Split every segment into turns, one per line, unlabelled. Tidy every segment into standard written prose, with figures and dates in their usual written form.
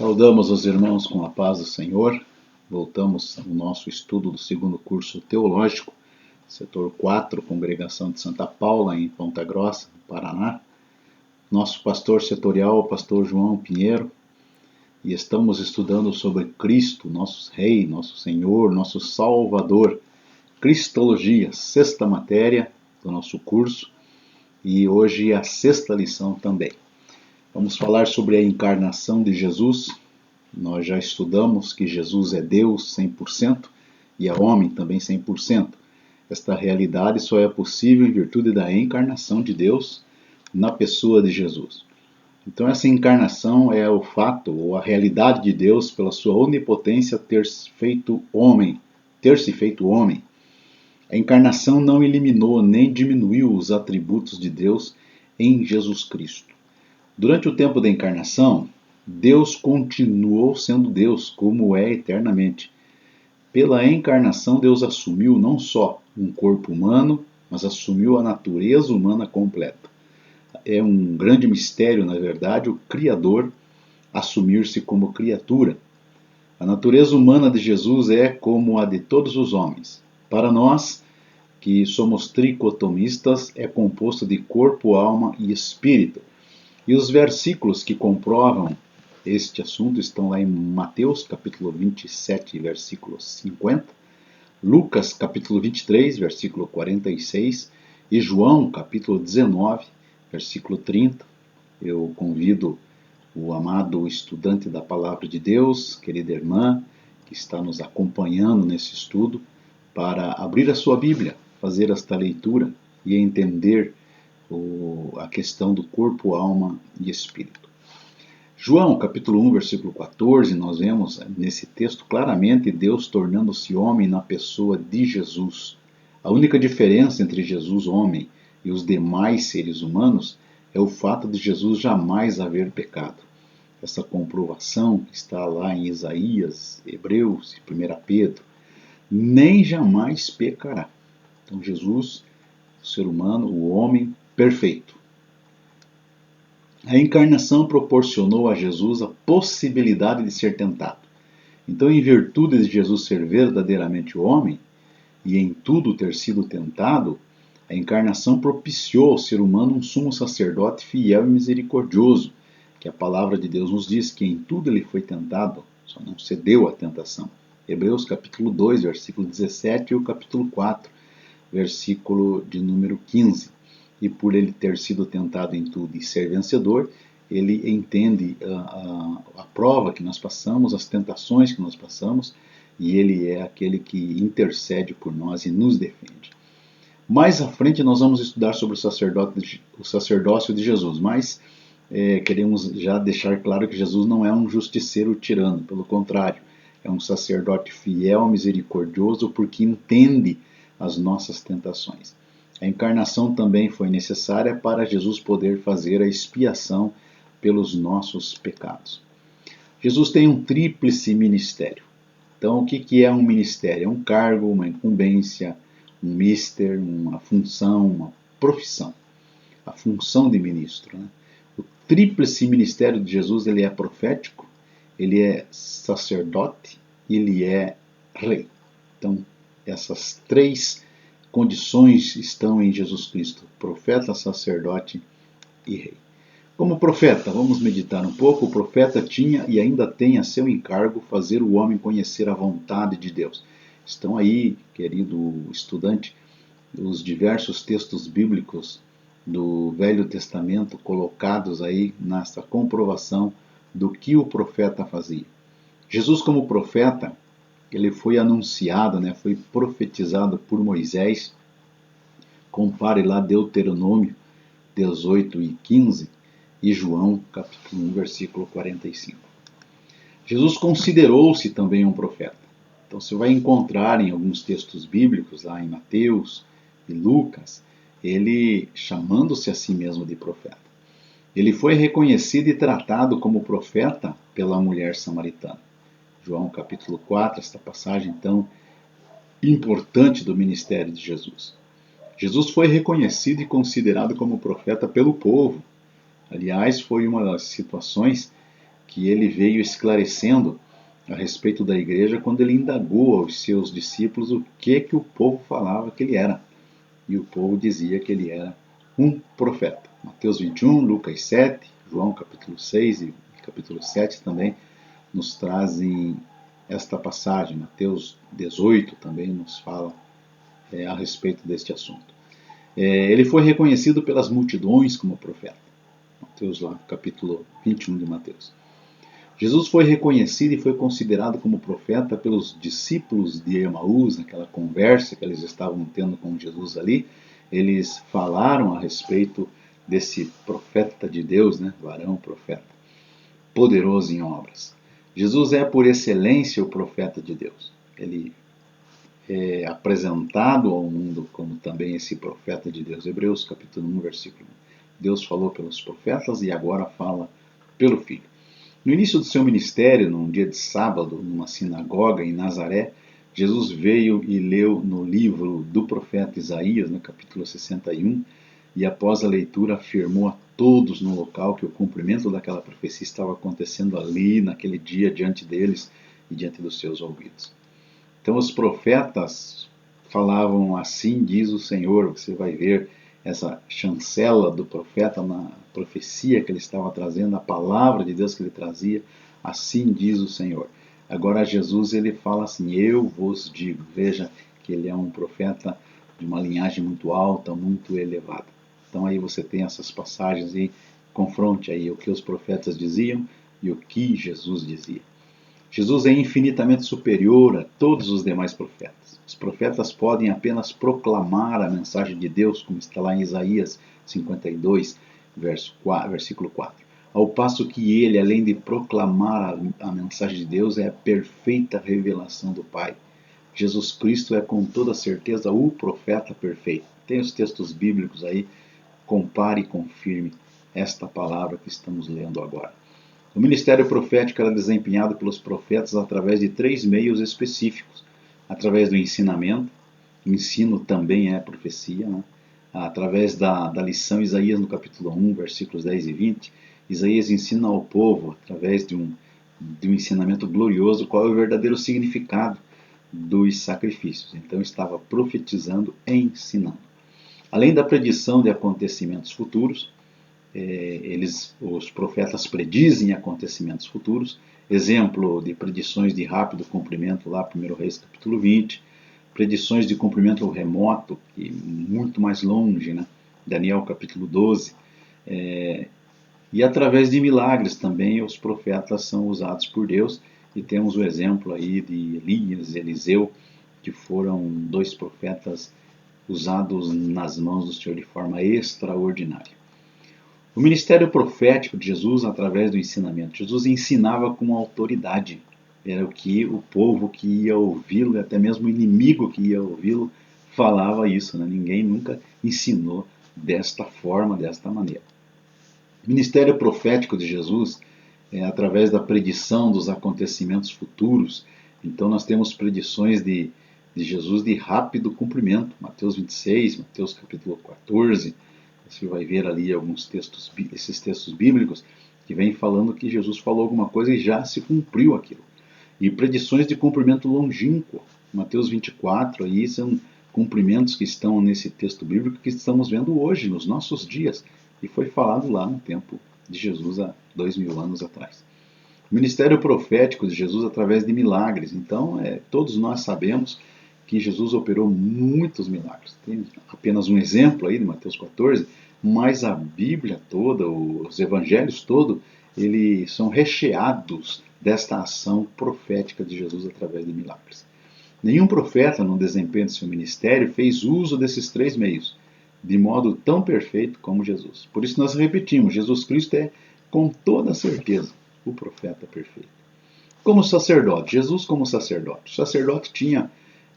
Saudamos os irmãos com a paz do Senhor. Voltamos ao nosso estudo do segundo curso teológico, setor 4, Congregação de Santa Paula, em Ponta Grossa, no Paraná. Nosso pastor setorial, o pastor João Pinheiro, e estamos estudando sobre Cristo, nosso Rei, nosso Senhor, nosso Salvador. Cristologia, sexta matéria do nosso curso, e hoje a sexta lição também. Vamos falar sobre a encarnação de Jesus. Nós já estudamos que Jesus é Deus 100% e é homem também 100%. Esta realidade só é possível em virtude da encarnação de Deus na pessoa de Jesus. Então essa encarnação é o fato ou a realidade de Deus pela sua onipotência ter se feito homem. A encarnação não eliminou nem diminuiu os atributos de Deus em Jesus Cristo. Durante o tempo da encarnação, Deus continuou sendo Deus, como é eternamente. Pela encarnação, Deus assumiu não só um corpo humano, mas assumiu a natureza humana completa. É um grande mistério, na verdade, o Criador assumir-se como criatura. A natureza humana de Jesus é como a de todos os homens. Para nós, que somos tricotomistas, é composto de corpo, alma e espírito. E os versículos que comprovam este assunto estão lá em Mateus, capítulo 27, versículo 50, Lucas, capítulo 23, versículo 46, e João, capítulo 19, versículo 30. Eu convido o amado estudante da Palavra de Deus, querida irmã, que está nos acompanhando nesse estudo, para abrir a sua Bíblia, fazer esta leitura e entender a questão do corpo, alma e espírito. João, capítulo 1, versículo 14, nós vemos nesse texto claramente Deus tornando-se homem na pessoa de Jesus. A única diferença entre Jesus, homem, e os demais seres humanos é o fato de Jesus jamais haver pecado. Essa comprovação está lá em Isaías, Hebreus e 1 Pedro. Nem jamais pecará. Então Jesus, o ser humano, o homem perfeito. A encarnação proporcionou a Jesus a possibilidade de ser tentado. Então, em virtude de Jesus ser verdadeiramente homem e em tudo ter sido tentado, a encarnação propiciou ao ser humano um sumo sacerdote fiel e misericordioso, que a palavra de Deus nos diz que em tudo ele foi tentado, só não cedeu à tentação. Hebreus capítulo 2, versículo 17 e o capítulo 4, versículo de número 15. E por ele ter sido tentado em tudo e ser vencedor, ele entende a prova que nós passamos, as tentações que nós passamos, e ele é aquele que intercede por nós e nos defende. Mais à frente nós vamos estudar sobre o sacerdócio de Jesus, mas queremos já deixar claro que Jesus não é um justiceiro tirano, pelo contrário, é um sacerdote fiel, misericordioso, porque entende as nossas tentações. A encarnação também foi necessária para Jesus poder fazer a expiação pelos nossos pecados. Jesus tem um tríplice ministério. Então, o que é um ministério? É um cargo, uma incumbência, um mister, uma função, uma profissão. A função de ministro. Né? O tríplice ministério de Jesus, ele é profético, ele é sacerdote e ele é rei. Então, essas três condições estão em Jesus Cristo, profeta, sacerdote e rei. Como profeta, vamos meditar um pouco. O profeta tinha e ainda tem a seu encargo fazer o homem conhecer a vontade de Deus. Estão aí, querido estudante, os diversos textos bíblicos do Velho Testamento colocados aí nessa comprovação do que o profeta fazia. Jesus, como profeta, ele foi anunciado, foi profetizado por Moisés. Compare lá Deuteronômio 18 e 15 e João capítulo 1, versículo 45. Jesus considerou-se também um profeta. Então você vai encontrar em alguns textos bíblicos, lá em Mateus e Lucas, ele chamando-se a si mesmo de profeta. Ele foi reconhecido e tratado como profeta pela mulher samaritana. João capítulo 4, esta passagem tão importante do ministério de Jesus. Jesus foi reconhecido e considerado como profeta pelo povo. Aliás, foi uma das situações que ele veio esclarecendo a respeito da igreja quando ele indagou aos seus discípulos o que o povo falava que ele era. E o povo dizia que ele era um profeta. Mateus 21, Lucas 7, João capítulo 6 e capítulo 7 também nos trazem esta passagem. Mateus 18 também nos fala a respeito deste assunto. Ele foi reconhecido pelas multidões como profeta. Mateus lá, capítulo 21 de Mateus. Jesus foi reconhecido e foi considerado como profeta pelos discípulos de Emaús, naquela conversa que eles estavam tendo com Jesus ali. Eles falaram a respeito desse profeta de Deus, né? Varão profeta, poderoso em obras. Jesus é, por excelência, o profeta de Deus. Ele é apresentado ao mundo como também esse profeta de Deus. Hebreus capítulo 1, versículo 1. Deus falou pelos profetas e agora fala pelo Filho. No início do seu ministério, num dia de sábado, numa sinagoga em Nazaré, Jesus veio e leu no livro do profeta Isaías, no capítulo 61, e após a leitura afirmou a todos no local que o cumprimento daquela profecia estava acontecendo ali, naquele dia, diante deles e diante dos seus ouvidos. Então os profetas falavam: assim diz o Senhor. Você vai ver essa chancela do profeta na profecia que ele estava trazendo, a palavra de Deus que ele trazia, assim diz o Senhor. Agora Jesus ele fala assim: eu vos digo. Veja que ele é um profeta de uma linhagem muito alta, muito elevada. Então aí você tem essas passagens e confronte aí o que os profetas diziam e o que Jesus dizia. Jesus é infinitamente superior a todos os demais profetas. Os profetas podem apenas proclamar a mensagem de Deus, como está lá em Isaías 52, versículo 4. Ao passo que ele, além de proclamar a mensagem de Deus, é a perfeita revelação do Pai. Jesus Cristo é com toda certeza o profeta perfeito. Tem os textos bíblicos aí, compare e confirme esta palavra que estamos lendo agora. O ministério profético era desempenhado pelos profetas através de 3 meios específicos. Através do ensinamento, ensino também é profecia, né? Através da lição Isaías no capítulo 1, versículos 10 e 20, Isaías ensina ao povo, através de um ensinamento glorioso, qual é o verdadeiro significado dos sacrifícios. Então estava profetizando e ensinando. Além da predição de acontecimentos futuros, os profetas predizem acontecimentos futuros. Exemplo de predições de rápido cumprimento lá, 1 Reis capítulo 20, predições de cumprimento remoto, e muito mais longe, né? Daniel capítulo 12, e através de milagres também os profetas são usados por Deus, e temos o exemplo aí de Elias e Eliseu, que foram 2 profetas usados nas mãos do Senhor de forma extraordinária. O ministério profético de Jesus, através do ensinamento. Jesus ensinava com autoridade. Era o que o povo que ia ouvi-lo, até mesmo o inimigo que ia ouvi-lo, falava isso. Né? Ninguém nunca ensinou desta forma, desta maneira. O ministério profético de Jesus é através da predição dos acontecimentos futuros. Então nós temos predições de Jesus de rápido cumprimento. Mateus 26, Mateus capítulo 14... Você vai ver ali esses textos bíblicos que vêm falando que Jesus falou alguma coisa e já se cumpriu aquilo. E predições de cumprimento longínquo. Mateus 24, aí são cumprimentos que estão nesse texto bíblico que estamos vendo hoje, nos nossos dias. E foi falado lá no tempo de Jesus há 2000 anos atrás. O ministério profético de Jesus através de milagres. Então, todos nós sabemos que Jesus operou muitos milagres. Tem apenas um exemplo aí de Mateus 14, mas a Bíblia toda, os evangelhos todos, eles são recheados desta ação profética de Jesus através de milagres. Nenhum profeta, no desempenho de seu ministério, fez uso desses 3 meios, de modo tão perfeito como Jesus. Por isso nós repetimos, Jesus Cristo é, com toda certeza, o profeta perfeito. Como sacerdote, Jesus como sacerdote. O sacerdote tinha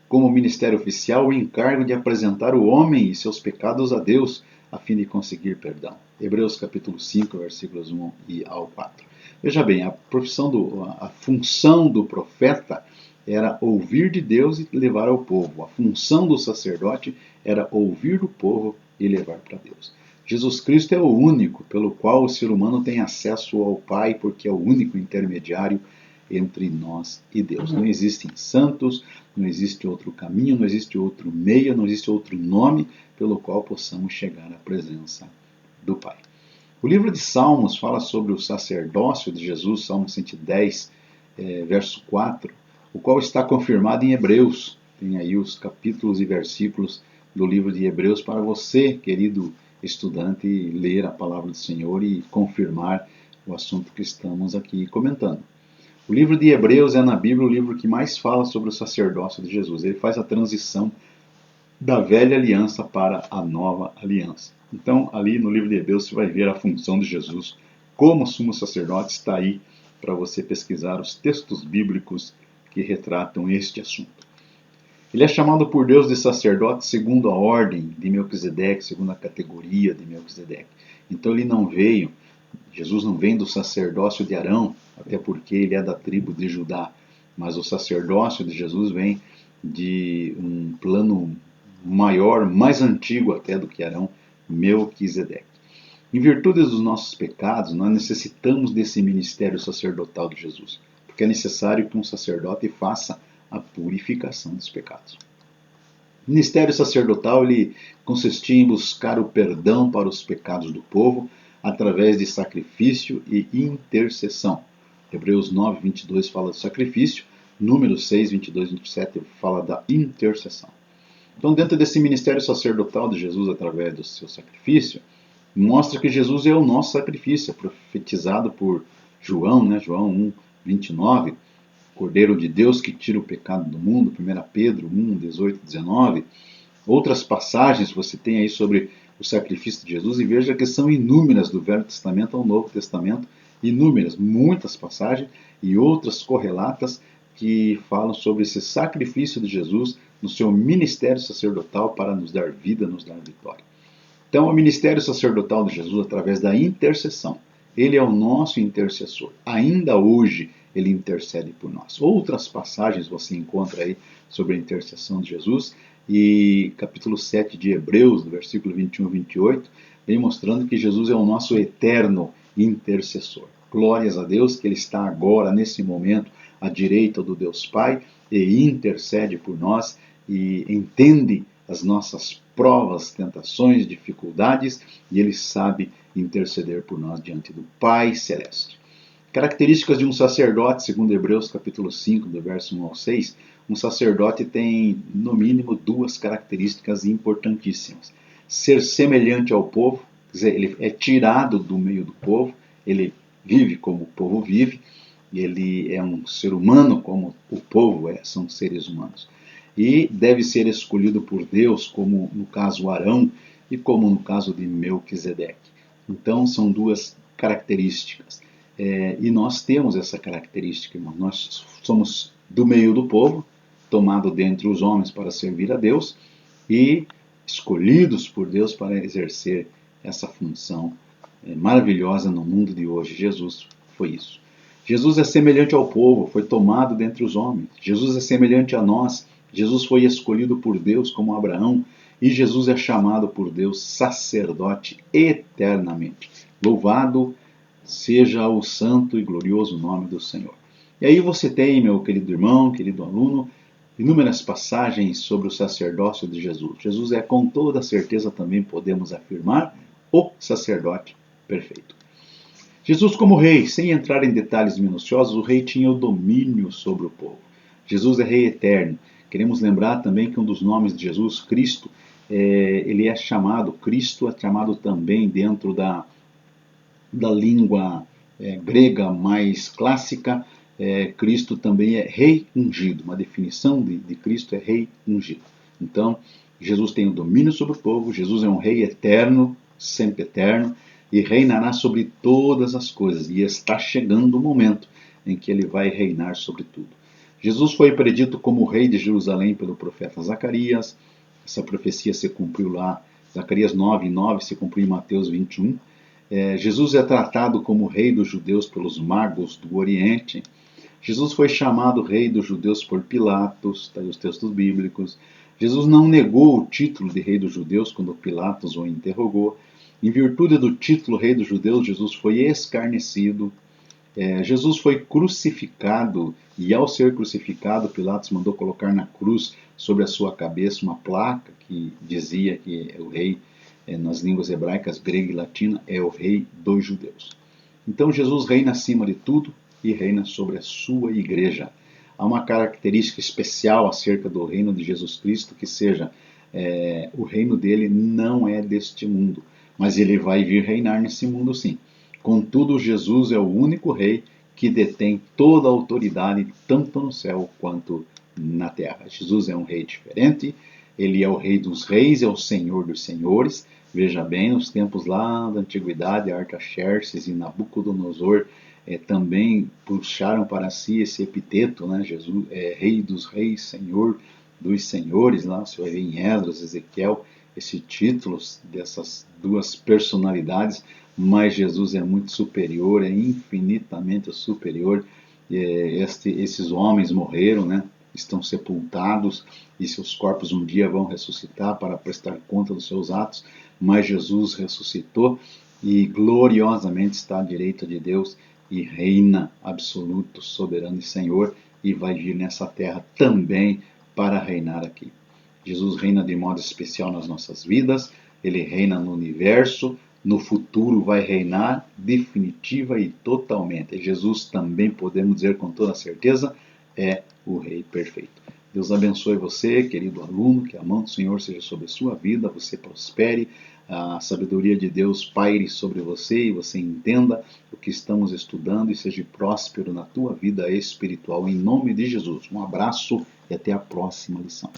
como ministério oficial o encargo de apresentar o homem e seus pecados a Deus, a fim de conseguir perdão. Hebreus capítulo 5, versículos 1 ao 4. Veja bem, a função do profeta era ouvir de Deus e levar ao povo. A função do sacerdote era ouvir do povo e levar para Deus. Jesus Cristo é o único pelo qual o ser humano tem acesso ao Pai, porque é o único intermediário entre nós e Deus. Não existem santos, não existe outro caminho, não existe outro meio, não existe outro nome pelo qual possamos chegar à presença do Pai. O livro de Salmos fala sobre o sacerdócio de Jesus, Salmo 110, verso 4, o qual está confirmado em Hebreus. Tem aí os capítulos e versículos do livro de Hebreus para você, querido estudante, ler a palavra do Senhor e confirmar o assunto que estamos aqui comentando. O livro de Hebreus é na Bíblia o livro que mais fala sobre o sacerdócio de Jesus. Ele faz a transição da velha aliança para a nova aliança. Então, ali no livro de Hebreus, você vai ver a função de Jesus como sumo sacerdote. Está aí para você pesquisar os textos bíblicos que retratam este assunto. Ele é chamado por Deus de sacerdote segundo a ordem de Melquisedeque, segundo a categoria de Melquisedeque. Então ele não veio, Jesus não vem do sacerdócio de Arão, até porque ele é da tribo de Judá, mas o sacerdócio de Jesus vem de um plano maior, mais antigo até do que Arão, Melquisedeque. Em virtude dos nossos pecados, nós necessitamos desse ministério sacerdotal de Jesus, porque é necessário que um sacerdote faça a purificação dos pecados. O ministério sacerdotal ele consistia em buscar o perdão para os pecados do povo através de sacrifício e intercessão. Hebreus 9, 22 fala do sacrifício, Números 6, 22 e 27 fala da intercessão. Então, dentro desse ministério sacerdotal de Jesus através do seu sacrifício, mostra que Jesus é o nosso sacrifício, é profetizado por João, João 1, 29, Cordeiro de Deus que tira o pecado do mundo, 1 Pedro 1, 18 e 19. Outras passagens você tem aí sobre o sacrifício de Jesus e veja que são inúmeras do Velho Testamento ao Novo Testamento, inúmeras, muitas passagens e outras correlatas que falam sobre esse sacrifício de Jesus no seu ministério sacerdotal para nos dar vida, nos dar vitória. Então, o ministério sacerdotal de Jesus através da intercessão. Ele é o nosso intercessor. Ainda hoje, ele intercede por nós. Outras passagens você encontra aí sobre a intercessão de Jesus, e capítulo 7 de Hebreus, no versículo 21 e 28, vem mostrando que Jesus é o nosso eterno intercessor. Glórias a Deus que ele está agora, nesse momento, à direita do Deus Pai e intercede por nós e entende as nossas provas, tentações, dificuldades, e ele sabe interceder por nós diante do Pai Celeste. Características de um sacerdote, segundo Hebreus capítulo 5, do verso 1 ao 6, um sacerdote tem, no mínimo, duas características importantíssimas. Ser semelhante ao povo, quer dizer, ele é tirado do meio do povo, ele vive como o povo vive, ele é um ser humano como o povo são seres humanos. E deve ser escolhido por Deus, como no caso Arão e como no caso de Melquisedeque. Então, são duas características. E nós temos essa característica, irmão. Nós somos do meio do povo, tomado dentre os homens para servir a Deus e escolhidos por Deus para exercer essa função maravilhosa no mundo de hoje. Jesus foi isso. Jesus é semelhante ao povo, foi tomado dentre os homens. Jesus é semelhante a nós. Jesus foi escolhido por Deus como Abraão e Jesus é chamado por Deus sacerdote eternamente. Louvado seja o santo e glorioso nome do Senhor. E aí você tem, meu querido irmão, querido aluno, inúmeras passagens sobre o sacerdócio de Jesus. Jesus é, com toda certeza, também podemos afirmar, o sacerdote perfeito. Jesus como rei, sem entrar em detalhes minuciosos, o rei tinha o domínio sobre o povo. Jesus é rei eterno. Queremos lembrar também que um dos nomes de Jesus, Cristo, ele é chamado, Cristo é chamado também dentro da língua grega mais clássica, Cristo também é rei ungido. Uma definição de Cristo é rei ungido. Então, Jesus tem o domínio sobre o povo, Jesus é um rei eterno, sempre eterno, e reinará sobre todas as coisas. E está chegando o momento em que ele vai reinar sobre tudo. Jesus foi predito como rei de Jerusalém pelo profeta Zacarias. Essa profecia se cumpriu lá, Zacarias 9:9 se cumpriu em Mateus 21. Jesus é tratado como rei dos judeus pelos magos do Oriente. Jesus foi chamado rei dos judeus por Pilatos, está aí os textos bíblicos. Jesus não negou o título de rei dos judeus quando Pilatos o interrogou. Em virtude do título Rei dos Judeus, Jesus foi escarnecido. Jesus foi crucificado e, ao ser crucificado, Pilatos mandou colocar na cruz sobre a sua cabeça uma placa que dizia que o rei, nas línguas hebraicas, grega e latina, é o Rei dos Judeus. Então Jesus reina acima de tudo e reina sobre a sua igreja. Há uma característica especial acerca do reino de Jesus Cristo, que seja, o reino dele não é deste mundo, mas ele vai vir reinar nesse mundo sim. Contudo, Jesus é o único rei que detém toda a autoridade, tanto no céu quanto na terra. Jesus é um rei diferente, ele é o rei dos reis, é o senhor dos senhores. Veja bem, nos tempos lá da antiguidade, Artaxerxes e Nabucodonosor também puxaram para si esse epiteto, né? Jesus é rei dos reis, senhor dos senhores, lá você vai ver em Esdras, Ezequiel, esses títulos dessas duas personalidades, mas Jesus é muito superior, é infinitamente superior. Esses homens morreram, né? Estão sepultados e seus corpos um dia vão ressuscitar para prestar conta dos seus atos, mas Jesus ressuscitou e gloriosamente está à direita de Deus e reina absoluto, soberano e Senhor, e vai vir nessa terra também para reinar aqui. Jesus reina de modo especial nas nossas vidas, ele reina no universo, no futuro vai reinar definitiva e totalmente. Jesus também, podemos dizer com toda certeza, é o Rei perfeito. Deus abençoe você, querido aluno, que a mão do Senhor seja sobre a sua vida, você prospere, a sabedoria de Deus paire sobre você e você entenda o que estamos estudando e seja próspero na tua vida espiritual, em nome de Jesus. Um abraço e até a próxima lição.